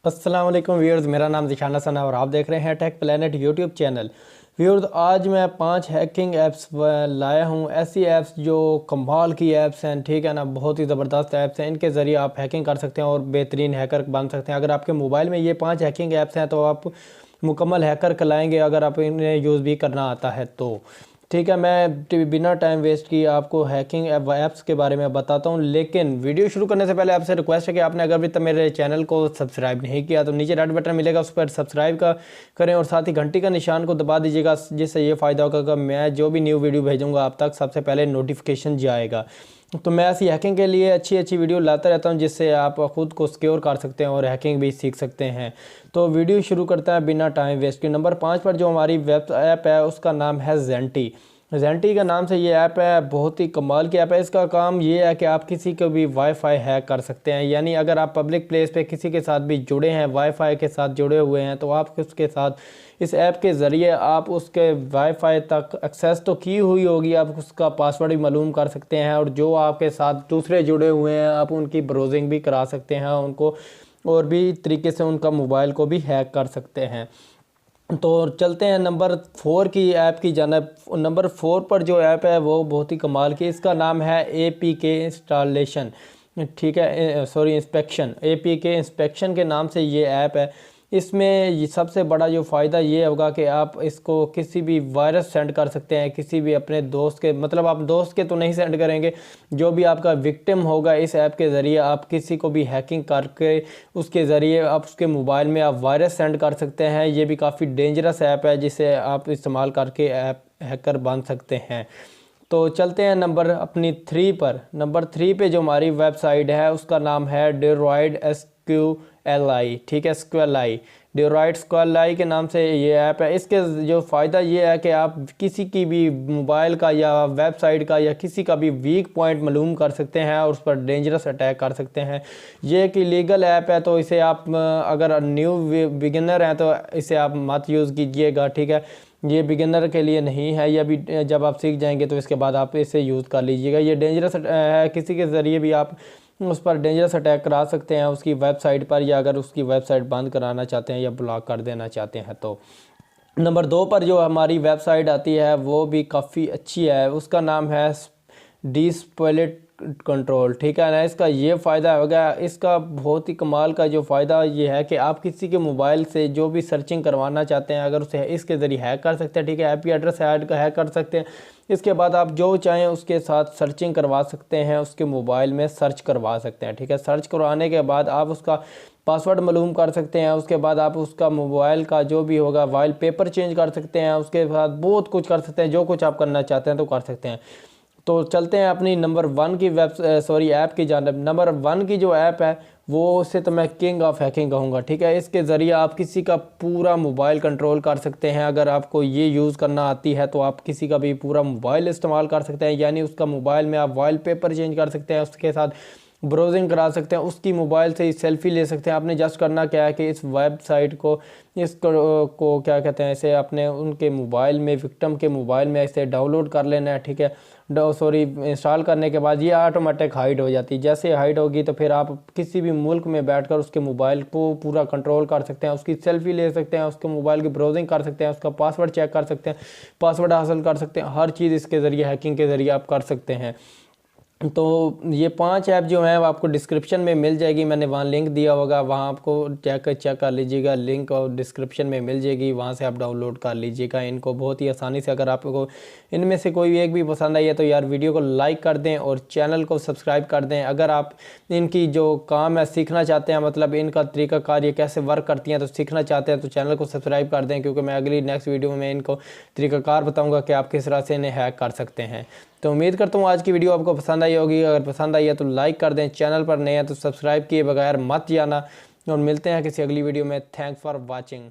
अस्सलाम वालेकुम व्यूअर्स, मेरा नाम ज़िशान हसन है और आप देख रहे हैं tech planet YouTube channel. Viewers, आज मैं 5 हैकिंग ऐप्स लाया हूँ। ऐसी ऐप्स जो कमाल की ऐप्स हैं, ठीक है ना, बहुत ही ज़बरदस्त ऐप्स हैं। इनके ज़रिए आप हैकिंग कर सकते हैं और बेहतरीन हैकर बन सकते हैं। अगर आपके मोबाइल में ये 5 हैकिंग ऐप्स हैं तो आप मुकम्मल हैकर कहलाएंगे, अगर आप इन्हें यूज़ भी करना आता है तो। ठीक है, मैं बिना टाइम वेस्ट किए आपको हैकिंग ऐप्स के बारे में बताता हूँ। लेकिन वीडियो शुरू करने से पहले आपसे रिक्वेस्ट है कि आपने अगर अभी तक मेरे चैनल को सब्सक्राइब नहीं किया तो नीचे रेड बटन मिलेगा, उस पर सब्सक्राइब का करें और साथ ही घंटी का निशान को दबा दीजिएगा, जिससे ये फ़ायदा होगा कि मैं जो भी न्यू वीडियो भेजूँगा आप तक सबसे पहले नोटिफिकेशन जाएगा। तो मैं ऐसी हैकिंग के लिए अच्छी अच्छी वीडियो लाता रहता हूं, जिससे आप ख़ुद को सिक्योर कर सकते हैं और हैकिंग भी सीख सकते हैं। तो वीडियो शुरू करते हैं बिना टाइम वेस्ट के। नंबर 5 पर जो हमारी वेब ऐप है उसका नाम है ज़ेंटी। ज़ेंटी का नाम से ये ऐप है, बहुत ही कमाल की ऐप है। इसका काम ये है कि आप किसी को भी वाईफाई हैक कर सकते हैं। यानी अगर आप पब्लिक प्लेस पे किसी के साथ भी जुड़े हैं, वाईफाई के साथ जुड़े हुए हैं, तो आप उसके साथ इस ऐप के ज़रिए आप उसके वाईफाई तक एक्सेस तो की हुई होगी, आप उसका पासवर्ड भी मालूम कर सकते हैं और जो आपके साथ दूसरे जुड़े हुए हैं आप उनकी ब्राउजिंग भी करा सकते हैं, उनको और भी तरीके से उनका मोबाइल को भी हैक कर सकते हैं। तो चलते हैं नंबर 4 की ऐप की जानब। नंबर 4 पर जो ऐप है वो बहुत ही कमाल की, इसका नाम है APK इंस्टॉलेशन, ठीक है, इंस्पेक्शन। APK इंस्पेक्शन के नाम से ये ऐप है। इसमें ये सबसे बड़ा जो फ़ायदा ये होगा कि आप इसको किसी भी वायरस सेंड कर सकते हैं, किसी भी अपने दोस्त के, मतलब आप दोस्त के तो नहीं सेंड करेंगे, जो भी आपका विक्टिम होगा इस ऐप के ज़रिए आप किसी को भी हैकिंग करके उसके ज़रिए आप उसके मोबाइल में आप वायरस सेंड कर सकते हैं। ये भी काफ़ी डेंजरस ऐप है जिसे आप इस्तेमाल करके ऐप हैकर बन सकते हैं। तो चलते हैं नंबर अपनी 3 पर। नंबर 3 पे जो हमारी वेबसाइट है उसका नाम है AndroRat SQLI, ठीक है, SQLI, AndroRat SQLI के नाम से ये ऐप है। इसके जो फ़ायदा ये है कि आप किसी की भी मोबाइल का या वेबसाइट का या किसी का भी वीक पॉइंट मालूम कर सकते हैं और उस पर डेंजरस अटैक कर सकते हैं। ये एक इलीगल ऐप है, तो इसे आप अगर न्यू बिगिनर हैं तो इसे आप मत यूज़ कीजिएगा, ठीक है। ये बिगिनर के लिए नहीं है, ये भी जब आप सीख जाएंगे तो इसके बाद आप इसे यूज़ कर लीजिएगा। ये डेंजरस है, किसी के ज़रिए भी आप उस पर डेंजरस अटैक करा सकते हैं उसकी वेबसाइट पर, या अगर उसकी वेबसाइट बंद कराना चाहते हैं या ब्लॉक कर देना चाहते हैं तो। नंबर 2 पर जो हमारी वेबसाइट आती है वो भी काफ़ी अच्छी है, उसका नाम है Csploit कंट्रोल, ठीक है ना। इसका ये फ़ायदा होगा, इसका बहुत ही कमाल का जो फ़ायदा ये है कि आप किसी के मोबाइल से जो भी सर्चिंग करवाना चाहते हैं अगर उसे इसके ज़रिए हैक कर सकते हैं, ठीक है। IP एड्रेस हैक कर सकते हैं। इसके बाद आप जो चाहें उसके साथ सर्चिंग करवा सकते हैं, उसके मोबाइल में सर्च करवा सकते हैं, ठीक है। सर्च करवाने के बाद आप उसका पासवर्ड मालूम कर सकते हैं। उसके बाद आप उसका मोबाइल का जो भी होगा वॉलपेपर चेंज कर सकते हैं। उसके बाद बहुत कुछ कर सकते हैं, जो कुछ आप करना चाहते हैं तो कर सकते हैं। तो चलते हैं अपनी नंबर 1 की ऐप की जानब। नंबर 1 की जो ऐप है वो उसे तो मैं किंग ऑफ हैकिंग कहूँगा, ठीक है। इसके ज़रिए आप किसी का पूरा मोबाइल कंट्रोल कर सकते हैं। अगर आपको ये यूज़ करना आती है तो आप किसी का भी पूरा मोबाइल इस्तेमाल कर सकते हैं। यानी उसका मोबाइल में आप वॉलपेपर चेंज कर सकते हैं, उसके साथ ब्राउजिंग करा सकते हैं, उसकी मोबाइल से ही सेल्फ़ी ले सकते हैं। आपने जस्ट करना क्या है कि इस वेबसाइट को को क्या कहते हैं, इसे अपने उनके मोबाइल में, विक्टिम के मोबाइल में इसे डाउनलोड कर लेना है, ठीक है। इंस्टॉल करने के बाद ये ऑटोमेटिक हाइड हो जाती है। जैसे हाइड होगी तो फिर आप किसी भी मुल्क में बैठकर उसके मोबाइल को पूरा कंट्रोल कर सकते हैं, उसकी सेल्फ़ी ले सकते हैं, उसके मोबाइल की ब्राउजिंग कर सकते हैं, उसका पासवर्ड चेक कर सकते हैं, पासवर्ड हासिल कर सकते हैं। हर चीज़ इसके ज़रिए, हैकिंग के ज़रिए आप कर सकते हैं। तो ये 5 ऐप जो हैं वो आपको डिस्क्रिप्शन में मिल जाएगी, मैंने वहाँ लिंक दिया होगा, वहाँ आपको चेक कर लीजिएगा, लिंक और डिस्क्रिप्शन में मिल जाएगी, वहाँ से आप डाउनलोड कर लीजिएगा इनको बहुत ही आसानी से। अगर आपको इनमें से कोई एक भी पसंद आई है तो यार वीडियो को लाइक कर दें और चैनल को सब्सक्राइब कर दें। अगर आप इनकी जो काम है सीखना चाहते हैं, मतलब इनका तरीक़ाकार ये कैसे वर्क करती हैं तो सीखना चाहते हैं तो चैनल को सब्सक्राइब कर दें, क्योंकि मैं अगली नेक्स्ट वीडियो में इनको तरीक़ाकार बताऊँगा कि आप किस तरह से इन्हें हैक कर सकते हैं। तो उम्मीद करता हूँ आज की वीडियो आपको पसंद आई होगी। अगर पसंद आई है तो लाइक कर दें, चैनल पर नए हैं तो सब्सक्राइब किए बगैर मत जाना और मिलते हैं किसी अगली वीडियो में। Thanks for watching.